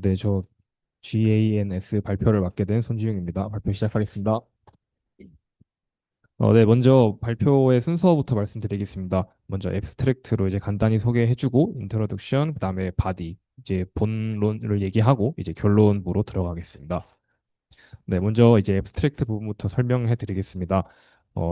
네, 저 GANS 발표를 맡게 된 손지웅입니다. 발표 시작하겠습니다. 네, 먼저 발표의 순서부터 말씀드리겠습니다. 먼저 앱스트랙트로 이제 간단히 소개해주고, 인트로덕션, 그다음에 바디, 이제 본론을 얘기하고, 이제 결론부로 들어가겠습니다. 네, 먼저 이제 앱스트랙트 부분부터 설명해 드리겠습니다.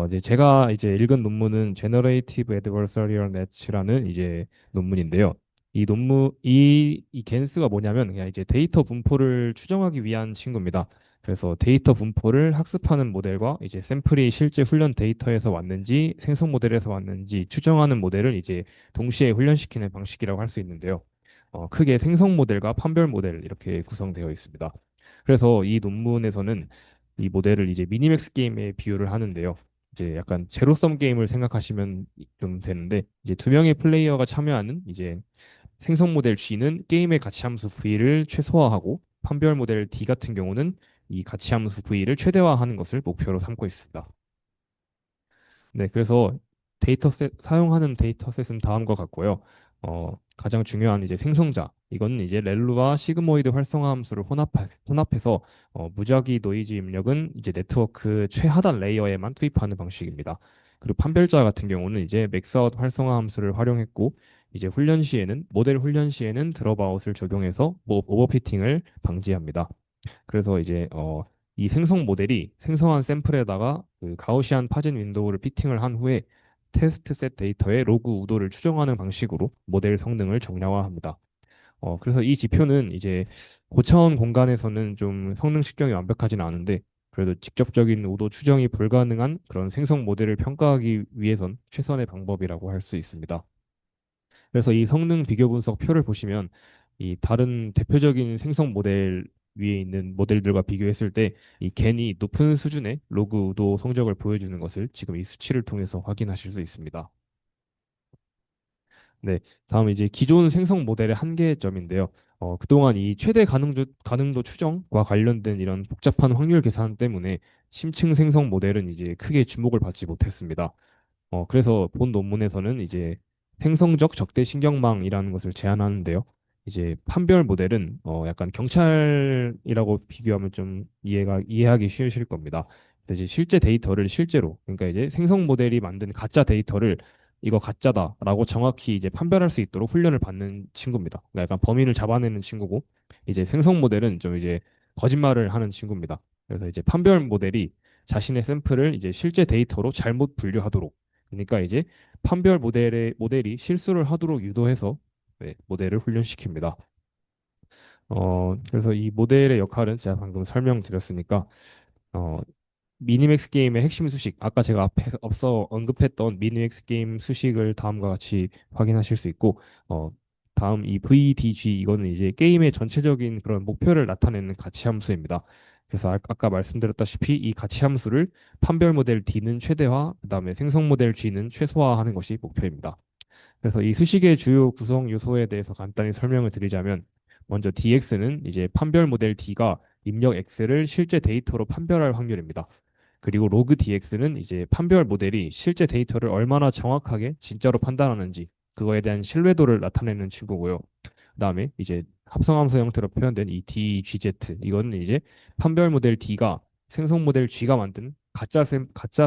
이제 제가 이제 읽은 논문은 Generative Adversarial Net라는 이제 논문인데요. 이 겐스가 뭐냐면 그냥 이제 데이터 분포를 추정하기 위한 친구입니다. 그래서 데이터 분포를 학습하는 모델과 이제 샘플이 실제 훈련 데이터에서 왔는지 생성 모델에서 왔는지 추정하는 모델을 이제 동시에 훈련시키는 방식이라고 할 수 있는데요. 크게 생성 모델과 판별 모델 이렇게 구성되어 있습니다. 그래서 이 논문에서는 이 모델을 이제 미니맥스 게임에 비유를 하는데요. 이제 약간 제로섬 게임을 생각하시면 좀 되는데 이제 두 명의 플레이어가 참여하는 이제 생성 모델 G는 게임의 가치함수 V를 최소화하고 판별 모델 D 같은 경우는 이 가치함수 V를 최대화하는 것을 목표로 삼고 있습니다. 네, 그래서 사용하는 데이터셋은 다음과 같고요. 가장 중요한 이제 생성자, 이거는 이제 렐루와 시그모이드 활성화 함수를 혼합해서 무작위 노이즈 입력은 이제 네트워크 최하단 레이어에만 투입하는 방식입니다. 그리고 판별자 같은 경우는 이제 맥스아웃 활성화 함수를 활용했고, 이제 모델 훈련 시에는 드롭아웃을 적용해서 오버피팅을 방지합니다. 그래서 이제 이 생성 모델이 생성한 샘플에다가 그 가우시안 파진 윈도우를 피팅을 한 후에 테스트 셋 데이터의 로그 우도를 추정하는 방식으로 모델 성능을 정량화합니다. 그래서 이 지표는 이제 고차원 공간에서는 좀 성능 측정이 완벽하지는 않은데 그래도 직접적인 우도 추정이 불가능한 그런 생성 모델을 평가하기 위해선 최선의 방법이라고 할 수 있습니다. 그래서 이 성능 비교 분석 표를 보시면 이 다른 대표적인 생성 모델 위에 있는 모델들과 비교했을 때 이 겐이 높은 수준의 로그 우도 성적을 보여주는 것을 지금 이 수치를 통해서 확인하실 수 있습니다. 네, 다음 이제 기존 생성 모델의 한계점인데요. 그동안 이 최대 가능도 추정과 관련된 이런 복잡한 확률 계산 때문에 심층 생성 모델은 이제 크게 주목을 받지 못했습니다. 그래서 본 논문에서는 이제 생성적 적대 신경망이라는 것을 제안하는데요. 이제 판별 모델은 약간 경찰이라고 비교하면 좀 이해하기 쉬우실 겁니다. 근데 이제 실제 데이터를 실제로 그러니까 이제 생성 모델이 만든 가짜 데이터를 이거 가짜다라고 정확히 이제 판별할 수 있도록 훈련을 받는 친구입니다. 그러니까 약간 범인을 잡아내는 친구고 이제 생성 모델은 좀 이제 거짓말을 하는 친구입니다. 그래서 이제 판별 모델이 자신의 샘플을 이제 실제 데이터로 잘못 분류하도록 그러니까 이제 모델이 실수를 하도록 유도해서 네, 모델을 훈련시킵니다. 그래서 이 모델의 역할은 제가 방금 설명드렸으니까 어, 미니맥스 게임의 핵심 수식, 아까 제가 앞서 언급했던 미니맥스 게임 수식을 다음과 같이 확인하실 수 있고, 어, 다음 이 VDG 이거는 이제 게임의 전체적인 그런 목표를 나타내는 가치 함수입니다. 그래서 아까 말씀드렸다시피 이 가치 함수를 판별 모델 D는 최대화, 그다음에 생성 모델 G는 최소화하는 것이 목표입니다. 그래서 이 수식의 주요 구성 요소에 대해서 간단히 설명을 드리자면 먼저 DX는 이제 판별 모델 D가 입력 X를 실제 데이터로 판별할 확률입니다. 그리고 로그 DX는 이제 판별 모델이 실제 데이터를 얼마나 정확하게 진짜로 판단하는지 그거에 대한 신뢰도를 나타내는 친구고요. 그다음에 이제 합성함수 형태로 표현된 이 DGZ 이거는 이제 판별 모델 D가 생성 모델 G가 만든 가짜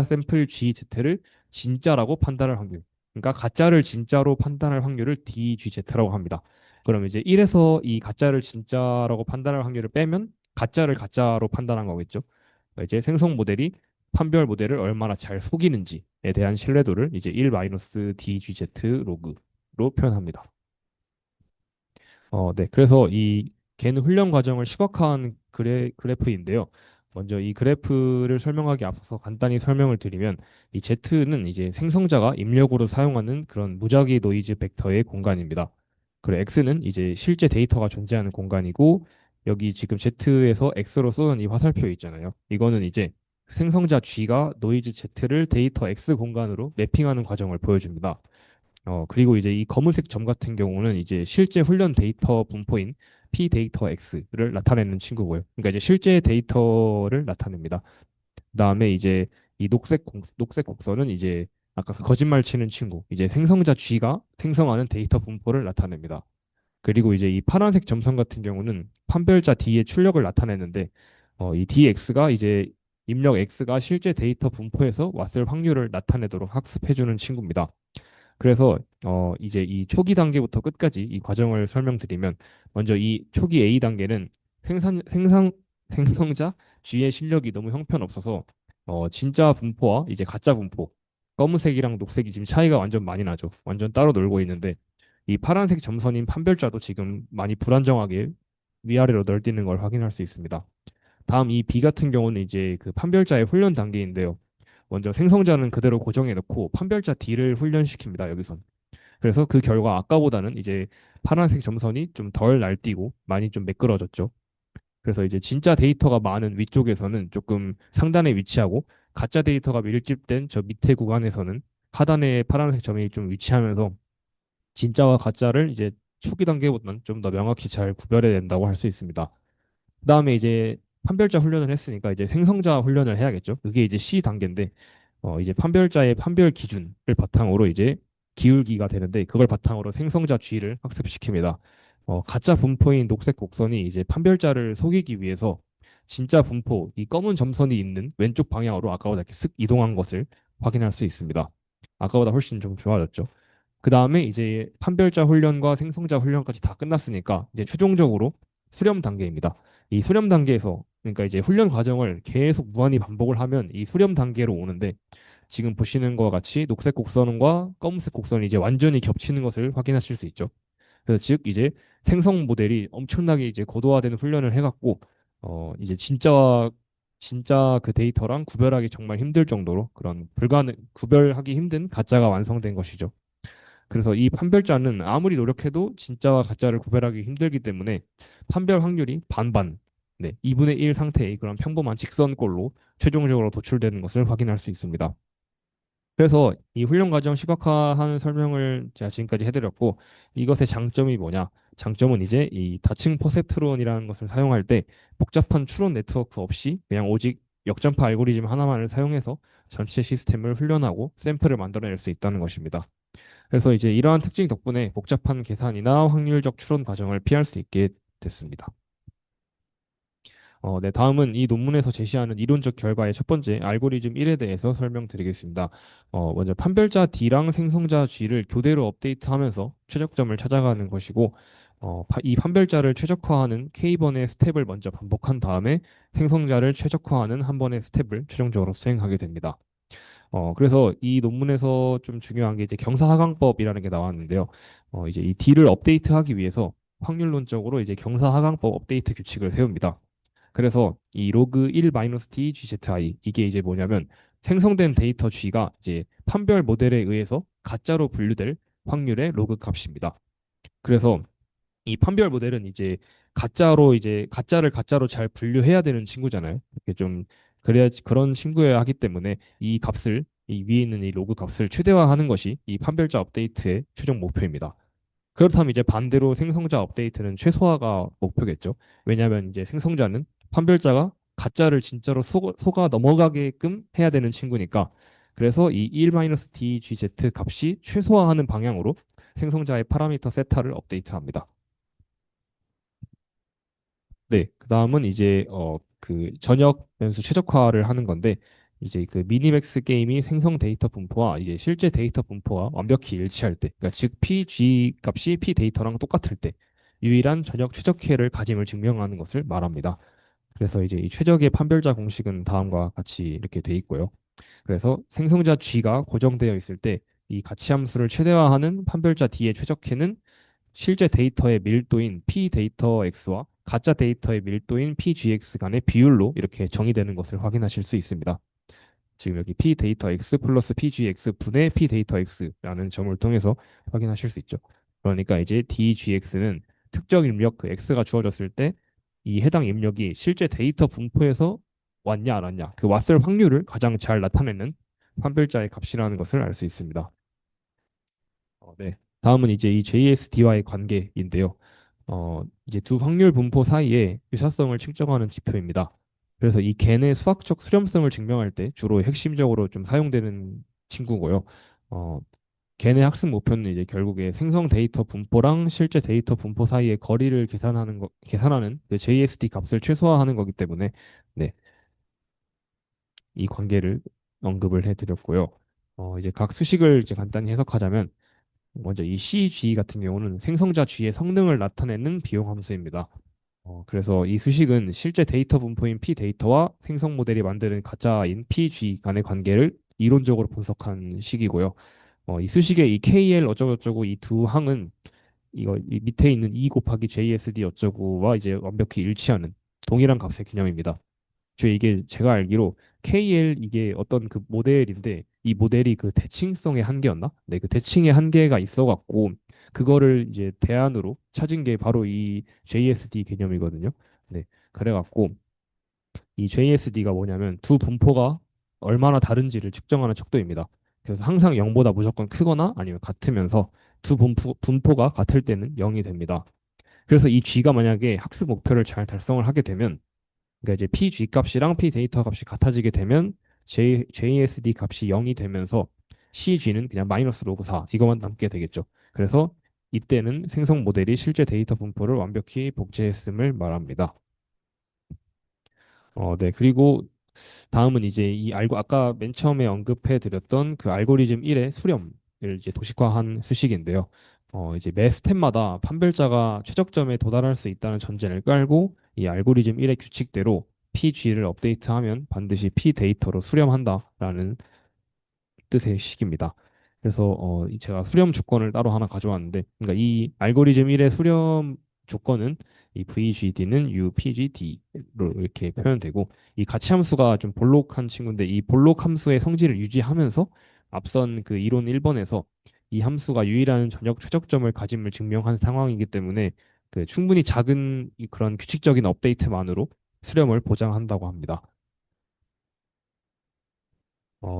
샘플 GZ를 진짜라고 판단할 확률. 그러니까 가짜를 진짜로 판단할 확률을 DGZ라고 합니다. 그럼 이제 1에서 이 가짜를 진짜라고 판단할 확률을 빼면 가짜를 가짜로 판단한 거겠죠. 그러니까 이제 생성 모델이 판별 모델을 얼마나 잘 속이는지에 대한 신뢰도를 이제 1-DGZ 로그로 표현합니다. 네. 그래서 이 겐 훈련 과정을 시각화한 그래프인데요. 먼저 이 그래프를 설명하기 앞서서 간단히 설명을 드리면 이 Z는 이제 생성자가 입력으로 사용하는 그런 무작위 노이즈 벡터의 공간입니다. 그리고 X는 이제 실제 데이터가 존재하는 공간이고 여기 지금 Z에서 X로 쏘는 이 화살표 있잖아요. 이거는 이제 생성자 G가 노이즈 Z를 데이터 X 공간으로 매핑하는 과정을 보여줍니다. 그리고 이제 이 검은색 점 같은 경우는 이제 실제 훈련 데이터 분포인 P 데이터 X를 나타내는 친구고요. 그러니까 이제 실제 데이터를 나타냅니다. 그다음에 이제 이 녹색 곡선은 이제 아까 그 거짓말 치는 친구, 이제 생성자 G가 생성하는 데이터 분포를 나타냅니다. 그리고 이제 이 파란색 점선 같은 경우는 판별자 D의 출력을 나타내는데 이 DX가 이제 입력 X가 실제 데이터 분포에서 왔을 확률을 나타내도록 학습해주는 친구입니다. 그래서 이제 이 초기 단계부터 끝까지 이 과정을 설명드리면 먼저 이 초기 A 단계는 생성자 G의 실력이 너무 형편없어서 진짜 분포와 이제 가짜 분포 검은색이랑 녹색이 지금 차이가 완전 많이 나죠. 완전 따로 놀고 있는데 이 파란색 점선인 판별자도 지금 많이 불안정하게 위아래로 널뛰는 걸 확인할 수 있습니다. 다음 이 B 같은 경우는 이제 그 판별자의 훈련 단계인데요. 먼저 생성자는 그대로 고정해 놓고 판별자 D를 훈련시킵니다. 여기선. 그래서 그 결과 아까보다는 이제 파란색 점선이 좀 덜 날뛰고 많이 좀 매끄러졌죠. 그래서 이제 진짜 데이터가 많은 위쪽에서는 조금 상단에 위치하고 가짜 데이터가 밀집된 저 밑에 구간에서는 하단에 파란색 점이 좀 위치하면서 진짜와 가짜를 이제 초기 단계보다는 좀 더 명확히 잘 구별해야 된다고 할 수 있습니다. 그다음에 이제 판별자 훈련을 했으니까 이제 생성자 훈련을 해야겠죠. 그게 이제 C 단계인데 이제 판별자의 판별 기준을 바탕으로 이제 기울기가 되는데 그걸 바탕으로 생성자 G를 학습시킵니다. 가짜 분포인 녹색 곡선이 이제 판별자를 속이기 위해서 진짜 분포, 이 검은 점선이 있는 왼쪽 방향으로 아까보다 이렇게 쓱 이동한 것을 확인할 수 있습니다. 아까보다 훨씬 좀 좋아졌죠. 그 다음에 이제 판별자 훈련과 생성자 훈련까지 다 끝났으니까 이제 최종적으로 수렴 단계입니다. 이 수렴 단계에서 그러니까 이제 훈련 과정을 계속 무한히 반복을 하면 이 수렴 단계로 오는데 지금 보시는 것과 같이 녹색 곡선과 검은색 곡선이 이제 완전히 겹치는 것을 확인하실 수 있죠. 그래서 즉 이제 생성 모델이 엄청나게 이제 고도화되는 훈련을 해갖고 이제 진짜 그 데이터랑 구별하기 정말 힘들 정도로 그런 불가능 구별하기 힘든 가짜가 완성된 것이죠. 그래서 이 판별자는 아무리 노력해도 진짜와 가짜를 구별하기 힘들기 때문에 판별 확률이 반반, 네, 2분의 1 상태의 그런 평범한 직선꼴로 최종적으로 도출되는 것을 확인할 수 있습니다. 그래서 이 훈련 과정 시각화하는 설명을 제가 지금까지 해드렸고 이것의 장점이 뭐냐? 장점은 이제 이 다층 퍼셉트론이라는 것을 사용할 때 복잡한 추론 네트워크 없이 그냥 오직 역전파 알고리즘 하나만을 사용해서 전체 시스템을 훈련하고 샘플을 만들어낼 수 있다는 것입니다. 그래서 이제 이러한 특징 덕분에 복잡한 계산이나 확률적 추론 과정을 피할 수 있게 됐습니다. 네, 다음은 이 논문에서 제시하는 이론적 결과의 첫 번째 알고리즘 1에 대해서 설명드리겠습니다. 먼저 판별자 D랑 생성자 G를 교대로 업데이트하면서 최적점을 찾아가는 것이고, 이 판별자를 최적화하는 K번의 스텝을 먼저 반복한 다음에 생성자를 최적화하는 한 번의 스텝을 최종적으로 수행하게 됩니다. 그래서 이 논문에서 좀 중요한 게 이제 경사하강법이라는 게 나왔는데요. 이제 이 D를 업데이트하기 위해서 확률론적으로 이제 경사하강법 업데이트 규칙을 세웁니다. 그래서 이 로그 1-t gzi 이게 이제 뭐냐면 생성된 데이터 g가 이제 판별 모델에 의해서 가짜로 분류될 확률의 로그 값입니다. 그래서 이 판별 모델은 이제 가짜를 가짜로 잘 분류해야 되는 친구잖아요. 이렇게 좀 그래야 그런 친구여야 하기 때문에 이 값을 이 위에 있는 이 로그 값을 최대화하는 것이 이 판별자 업데이트의 최종 목표입니다. 그렇다면 이제 반대로 생성자 업데이트는 최소화가 목표겠죠. 왜냐하면 이제 생성자는 판별자가 가짜를 진짜로 속아 넘어가게끔 해야 되는 친구니까. 그래서 이 1-dgz 값이 최소화하는 방향으로 생성자의 파라미터 세타를 업데이트합니다. 네, 그 다음은 이제 그 전역 변수 최적화를 하는 건데 이제 그 미니맥스 게임이 생성 데이터 분포와 이제 실제 데이터 분포와 완벽히 일치할 때, 그러니까 즉 PG 값이 P 데이터랑 똑같을 때 유일한 전역 최적회를 가짐을 증명하는 것을 말합니다. 그래서 이제 이 최적의 판별자 공식은 다음과 같이 이렇게 돼 있고요. 그래서 생성자 G가 고정되어 있을 때 이 가치 함수를 최대화하는 판별자 D의 최적회는 실제 데이터의 밀도인 P 데이터 X와 가짜 데이터의 밀도인 PGX 간의 비율로 이렇게 정의되는 것을 확인하실 수 있습니다. 지금 여기 P 데이터 X 플러스 PGX 분의 P 데이터 X라는 점을 통해서 확인하실 수 있죠. 그러니까 이제 DGX는 특정 입력 그 X가 주어졌을 때 이 해당 입력이 실제 데이터 분포에서 왔냐 안 왔냐 그 왔을 확률을 가장 잘 나타내는 판별자의 값이라는 것을 알 수 있습니다. 네. 다음은 이제 이 JSD와의 관계인데요. 이제 두 확률 분포 사이에 유사성을 측정하는 지표입니다. 그래서 이 겐의 수학적 수렴성을 증명할 때 주로 핵심적으로 좀 사용되는 친구고요. 어, 걔네 학습 목표는 이제 결국에 생성 데이터 분포랑 실제 데이터 분포 사이의 거리를 계산하는 그 JSD 값을 최소화하는 거기 때문에 네, 이 관계를 언급을 해드렸고요. 이제 각 수식을 이제 간단히 해석하자면 먼저 이 CG 같은 경우는 생성자 G의 성능을 나타내는 비용 함수입니다. 그래서 이 수식은 실제 데이터 분포인 P 데이터와 생성 모델이 만드는 가짜인 PG 간의 관계를 이론적으로 분석한 식이고요. 이 수식의 이 KL 어쩌고저쩌고 이 두 항은 이거 이 밑에 있는 E 곱하기 JSD 어쩌고와 이제 완벽히 일치하는 동일한 값의 개념입니다. 이게 제가 알기로 KL 이게 어떤 그 모델인데 이 모델이 그 대칭성의 한계였나? 네, 그 대칭의 한계가 있어갖고 그거를 이제 대안으로 찾은 게 바로 이 JSD 개념이거든요. 네, 그래갖고 이 JSD가 뭐냐면 두 분포가 얼마나 다른지를 측정하는 척도입니다. 그래서 항상 0보다 무조건 크거나 아니면 같으면서 분포가 같을 때는 0이 됩니다. 그래서 이 G가 만약에 학습 목표를 잘 달성을 하게 되면 그러니까 이제 PG 값이랑 P 데이터 값이 같아지게 되면 JSD 값이 0이 되면서 CG는 그냥 마이너스 로그 4 이것만 남게 되겠죠. 그래서 이때는 생성 모델이 실제 데이터 분포를 완벽히 복제했음을 말합니다. 네. 그리고 다음은 이제 이 알고 아까 맨 처음에 언급해 드렸던 그 알고리즘 1의 수렴을 이제 도식화한 수식인데요. 이제 매 스텝마다 판별자가 최적점에 도달할 수 있다는 전제를 깔고 이 알고리즘 1의 규칙대로 PG를 업데이트하면 반드시 P 데이터로 수렴한다라는 뜻의 식입니다. 그래서 제가 수렴 조건을 따로 하나 가져왔는데, 그러니까 이 알고리즘 1의 수렴 조건은 이 VGD는 UPGD로 이렇게 표현되고, 이 가치 함수가 좀 볼록한 친구인데, 이 볼록 함수의 성질을 유지하면서 앞선 그 이론 1번에서 이 함수가 유일한 전역 최적점을 가짐을 증명한 상황이기 때문에 그 충분히 작은 그런 규칙적인 업데이트만으로 수렴을 보장한다고 합니다.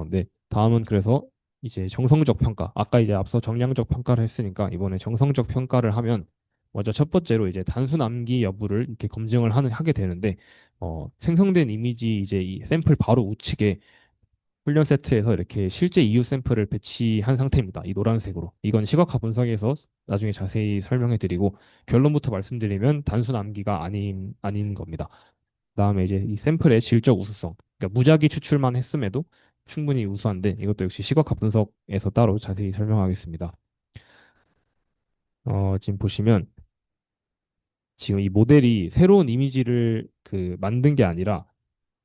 네. 다음은 그래서 이제 정성적 평가. 아까 이제 앞서 정량적 평가를 했으니까 이번에 정성적 평가를 하면 먼저 첫 번째로 이제 단순 암기 여부를 이렇게 하게 되는데 생성된 이미지 이제 이 샘플 바로 우측에 훈련 세트에서 이렇게 실제 EU 샘플을 배치한 상태입니다. 이 노란색으로. 이건 시각화 분석에서 나중에 자세히 설명해 드리고 결론부터 말씀드리면 단순 암기가 아닌 겁니다. 그다음에 이제 이 샘플의 질적 우수성, 그러니까 무작위 추출만 했음에도 충분히 우수한데 이것도 역시 시각화 분석에서 따로 자세히 설명하겠습니다. 지금 보시면 지금 이 모델이 새로운 이미지를 그 만든 게 아니라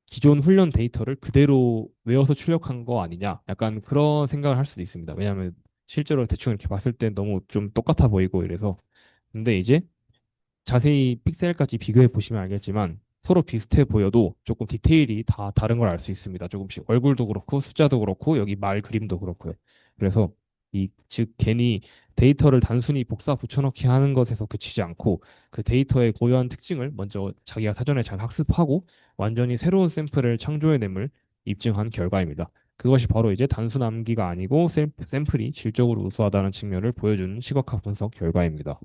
기존 훈련 데이터를 그대로 외워서 출력한 거 아니냐? 약간 그런 생각을 할 수도 있습니다. 왜냐하면 실제로 대충 이렇게 봤을 때 너무 좀 똑같아 보이고 이래서 근데 이제 자세히 픽셀까지 비교해 보시면 알겠지만 서로 비슷해 보여도 조금 디테일이 다 다른 걸 알 수 있습니다. 조금씩 얼굴도 그렇고 숫자도 그렇고 여기 말 그림도 그렇고요. 그래서 즉 괜히 데이터를 단순히 복사 붙여넣기 하는 것에서 그치지 않고 그 데이터의 고유한 특징을 먼저 자기가 사전에 잘 학습하고 완전히 새로운 샘플을 창조해냄을 입증한 결과입니다. 그것이 바로 이제 단순 암기가 아니고 샘플이 질적으로 우수하다는 측면을 보여주는 시각화 분석 결과입니다.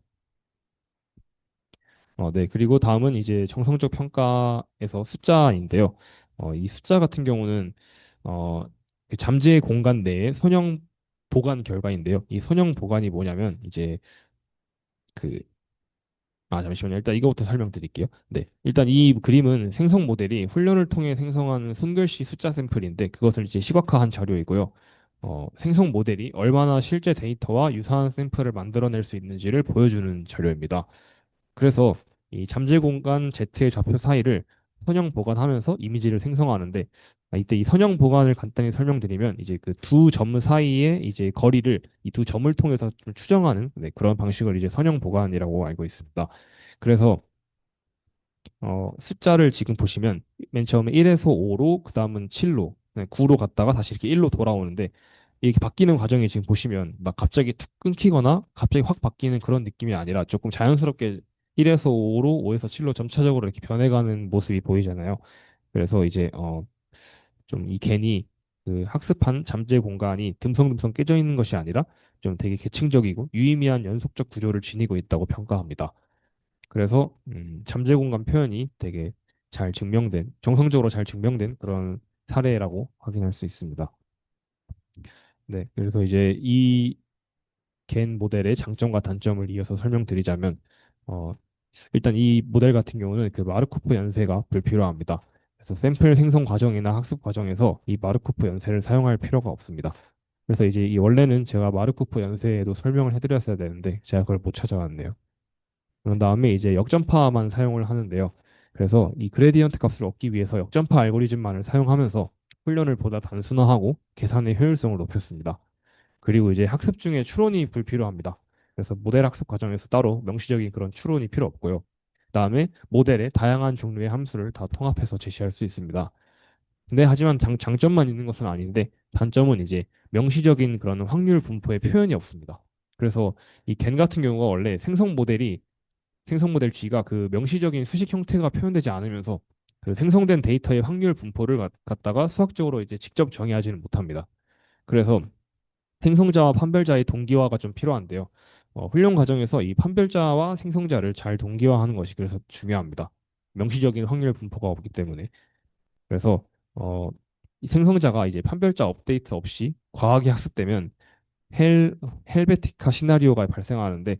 네. 그리고 다음은 이제 정성적 평가에서 숫자인데요. 이 숫자 같은 경우는 어, 그 잠재 공간 내에 선형 보관 결과인데요. 이 선형 보관이 뭐냐면 이제 그 잠시만요. 일단 이거부터 설명드릴게요. 네. 일단 이 그림은 생성 모델이 훈련을 통해 생성하는 손글씨 숫자 샘플인데 그것을 이제 시각화한 자료이고요. 생성 모델이 얼마나 실제 데이터와 유사한 샘플을 만들어낼 수 있는지를 보여주는 자료입니다. 그래서 이 잠재 공간 Z의 좌표 사이를 선형 보관하면서 이미지를 생성하는데 이때 이 선형 보관을 간단히 설명드리면 이제 그 두 점 사이의 이제 거리를 이 두 점을 통해서 좀 추정하는 네, 그런 방식을 이제 선형 보관이라고 알고 있습니다. 그래서 숫자를 지금 보시면 맨 처음에 1에서 5로 그다음은 7로 9로 갔다가 다시 이렇게 1로 돌아오는데 이렇게 바뀌는 과정이 지금 보시면 막 갑자기 툭 끊기거나 갑자기 확 바뀌는 그런 느낌이 아니라 조금 자연스럽게 1에서 5로 5에서 7로 점차적으로 이렇게 변해가는 모습이 보이잖아요. 그래서 이제 좀 이 괜히 그 학습한 잠재 공간이 듬성듬성 깨져 있는 것이 아니라 좀 되게 계층적이고 유의미한 연속적 구조를 지니고 있다고 평가합니다. 그래서 잠재 공간 표현이 되게 정성적으로 잘 증명된 그런 사례라고 확인할 수 있습니다. 네, 그래서 이제 겐 모델의 장점과 단점을 이어서 설명드리자면 어, 일단 이 모델 같은 경우는 그 마르코프 연쇄가 불필요합니다. 그래서 샘플 생성 과정이나 학습 과정에서 이 마르코프 연쇄를 사용할 필요가 없습니다. 그래서 이제 이 원래는 제가 마르코프 연쇄에도 설명을 해드렸어야 되는데 제가 그걸 못 찾아왔네요. 그런 다음에 이제 역전파만 사용을 하는데요. 그래서 이 그레디언트 값을 얻기 위해서 역전파 알고리즘만을 사용하면서 훈련을 보다 단순화하고 계산의 효율성을 높였습니다. 그리고 이제 학습 중에 추론이 불필요합니다. 그래서 모델 학습 과정에서 따로 명시적인 그런 추론이 필요 없고요. 그다음에 모델의 다양한 종류의 함수를 다 통합해서 제시할 수 있습니다. 근데 하지만 장점만 있는 것은 아닌데 단점은 이제 명시적인 그런 확률 분포의 표현이 없습니다. 그래서 이 겐 같은 경우가 원래 생성 모델 G가 그 명시적인 수식 형태가 표현되지 않으면서 그 생성된 데이터의 확률 분포를 갖다가 수학적으로 이제 직접 정의하지는 못합니다. 그래서 생성자와 판별자의 동기화가 좀 필요한데요. 훈련 과정에서 이 판별자와 생성자를 잘 동기화하는 것이 그래서 중요합니다. 명시적인 확률 분포가 없기 때문에. 그래서 어, 이 생성자가 이제 판별자 업데이트 없이 과하게 학습되면 헬 헬베티카 시나리오가 발생하는데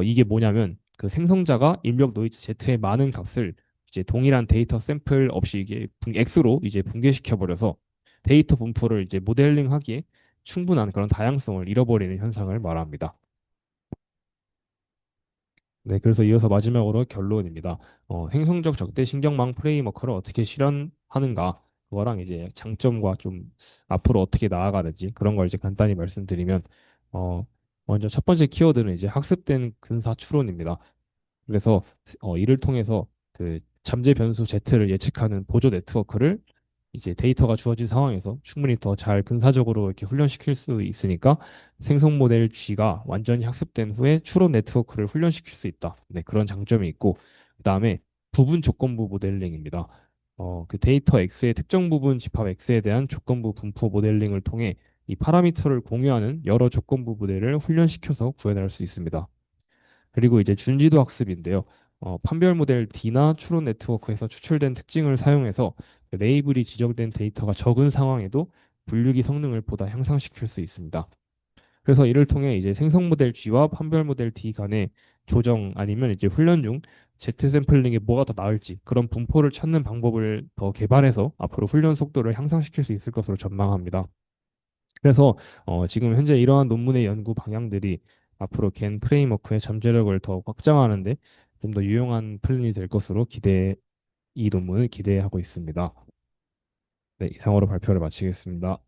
이게 뭐냐면 그 생성자가 입력 노이즈 Z의 많은 값을 이제 동일한 데이터 샘플 없이 이게 X로 이제 붕괴시켜 버려서 데이터 분포를 이제 모델링하기에 충분한 그런 다양성을 잃어버리는 현상을 말합니다. 네, 그래서 이어서 마지막으로 결론입니다. 행성적 적대 신경망 프레임워크를 어떻게 실현하는가, 그거랑 이제 장점과 좀 앞으로 어떻게 나아가는지 그런 걸 이제 간단히 말씀드리면, 어, 먼저 첫 번째 키워드는 이제 학습된 근사 추론입니다. 그래서 이를 통해서 그 잠재 변수 Z를 예측하는 보조 네트워크를 이제 데이터가 주어진 상황에서 충분히 더 잘 근사적으로 이렇게 훈련시킬 수 있으니까 생성 모델 G가 완전히 학습된 후에 추론 네트워크를 훈련시킬 수 있다. 네, 그런 장점이 있고 그다음에 부분 조건부 모델링입니다. 그 데이터 X의 특정 부분 집합 X에 대한 조건부 분포 모델링을 통해 이 파라미터를 공유하는 여러 조건부 모델을 훈련시켜서 구현할 수 있습니다. 그리고 이제 준지도 학습인데요. 판별 모델 D나 추론 네트워크에서 추출된 특징을 사용해서 레이블이 지정된 데이터가 적은 상황에도 분류기 성능을 보다 향상시킬 수 있습니다. 그래서 이를 통해 이제 생성 모델 G와 판별 모델 D 간의 조정 아니면 이제 훈련 중 Z 샘플링에 뭐가 더 나을지 그런 분포를 찾는 방법을 더 개발해서 앞으로 훈련 속도를 향상시킬 수 있을 것으로 전망합니다. 그래서 지금 현재 이러한 논문의 연구 방향들이 앞으로 겐 프레임워크의 잠재력을 더 확장하는데 좀 더 유용한 플랜이 될 것으로 이 논문을 기대하고 있습니다. 네, 이상으로 발표를 마치겠습니다.